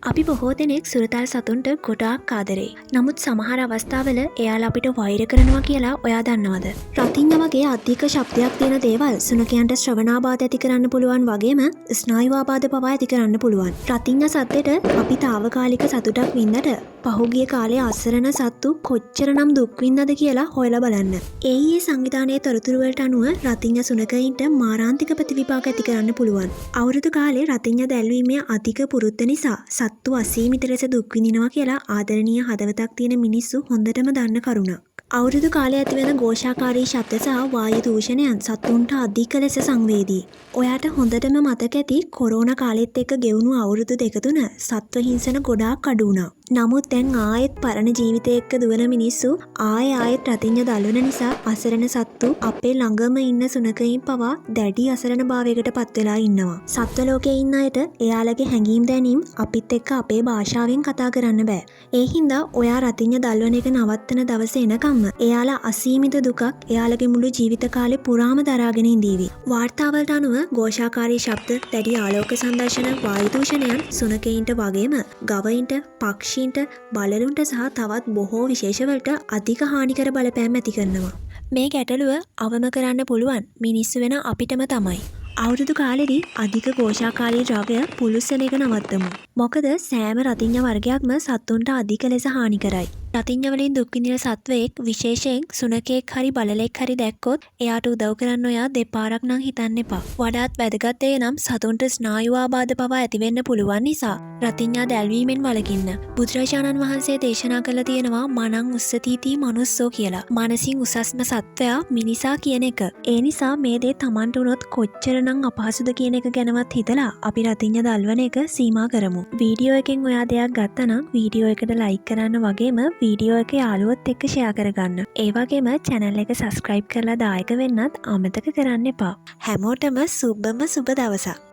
අපි බොහෝ දෙනෙක් සුරතල් සතුන්ට ගොඩාක් ආදරේ. නමුත් සමහර අවස්ථාවල එයාලා අපිට වෛර කරනවා කියලා ඔයා දන්නවද? රතිඤ්ඤ වගේ අධික ශබ්දයක් තියෙන දේවල් සුනකයන්ට ශ්‍රවණාබාධ ඇති කරන්න පුළුවන් වගේම ස්නායුආබාධ පවා ඇති කරන්න පුළුවන්. රතිඤ්ඤ සද්දෙට අපි తాවකාලික සතුටක් වින්දට පහුගිය කාලේ අසරණ සත්තු කොච්චරනම් දුක් වින්දද කියලා හොයලා බලන්න. ඒ සංවිධානයේ තොරතුරු වලට අනුව රතිඤ්ඤ සුනකයින්ට මාරාන්තික ප්‍රතිවිපාක ඇති කරන්න පුළුවන්. අවුරුදු කාලේ රතිඤ්ඤ දැල්වීමේ අධික පුරුද්ද නිසා සත්තු අසීමිත ලෙස දුක් විඳිනවා කියලා ආදරණීය හදවතක් තියෙන මිනිස්සු හොඳටම දන්න කරුණක්. අවුරුදු කාලේ ඇතිවෙන ഘോഷාකාරී ශබ්ද සහ වායු දූෂණයන් සතුන්ට අධික ලෙස සංවේදී. ඔයාට හොඳටම මතක ඇති කොරෝනා කාලෙත් එක්ක ගෙවුණු අවුරුදු දෙක තුන සත්ව හිංසන ගොඩාක් අඩු වුණා. නමුත් දැන් ආයෙත් පරණ ජීවිතය එක්ක දුවන මිනිස්සු ආයෙත් රතිඤ්ඤ දල්වන නිසා අසරණ සත්තු අපේ ළඟම ඉන්න සුනකයින් පවා දැඩි අසරණ භාවයකට පත් වෙලා ඉන්නවා. සත්ව ලෝකයේ ඉන්න අයට එයාලගේ හැඟීම් දැනීම් අපිත් එක්ක අපේ භාෂාවෙන් කතා කරන්න බෑ. ඒ හින්දා ඔයා රතිඤ්ඤ දල්වන එක නවත්තන දවසේ එනකම්ම එයාලා අසීමිත දුකක් එයාලගේ මුළු ජීවිත කාලේ පුරාම දරාගෙන ඉඳීවි. වාර්තාවලට අනුව ഘോഷාකාරී ශබ්ද, දැඩි ආලෝක සංදර්ශන, වායු දූෂණයන් සුනකයින්ට වගේම ගවයින්ට, පක්ෂීන්ට, බලලුන්ට සහ තවත් බොහෝ විශේෂවලට අධික හානිකර බලපෑම් ඇති කරනවා. මේ ගැටලුව අවම කරන්න පුළුවන් මිනිස්සු වෙන අපිටම තමයි. අවුරුදු කාලෙදී අධික ഘോഷාකාරී ද්‍රව්‍ය පුලුස්සන එක නවත්තමු. මොකද සෑම රතිඤ්ඤ වර්ගයක්ම සත්තුන්ට අධික ලෙස හානි කරයි. රතිඤ්ඤ වලින් දුක් විඳින සත්වයෙක්, විශේෂයෙන් සුනකෙක් හරි බලලෙක් හරි දැක්කොත් එයාට උදව් කරන්න ඔයා දෙපාරක් නම් හිතන්න එපා. වඩාත් වැදගත් දේ නම් සතුන්ට ස්නායු ආබාධ පවා ඇති වෙන්න පුළුවන් නිසා රතිඤ්ඤා දැල්වීමෙන් වළකින්න. බුදුරජාණන් වහන්සේ දේශනා කළා තියෙනවා මනං උස්සතිති මනුස්සෝ කියලා. මනසින් උසස්ම සත්වයා මිනිසා කියන එක. ඒ නිසා මේ දේ Tamanට උනොත් කොච්චරනම් අපහසුද කියන එක ගැනවත් හිතලා අපි රතිඤ්ඤ දල්වන එක සීමා කරමු. වීඩියෝ එකෙන් ඔයා දෙයක් ගත්තා නම් වීඩියෝ එකට ලයික් කරන්න වගේම වීඩියෝ එක යාළුවොත් එක්ක ෂෙයා කරගන්න. ඒ වගේම channel එක subscribe කරලා දායක වෙන්නත් අමතක කරන්න එපා. හැමෝටම සුබම සුබ දවසක්.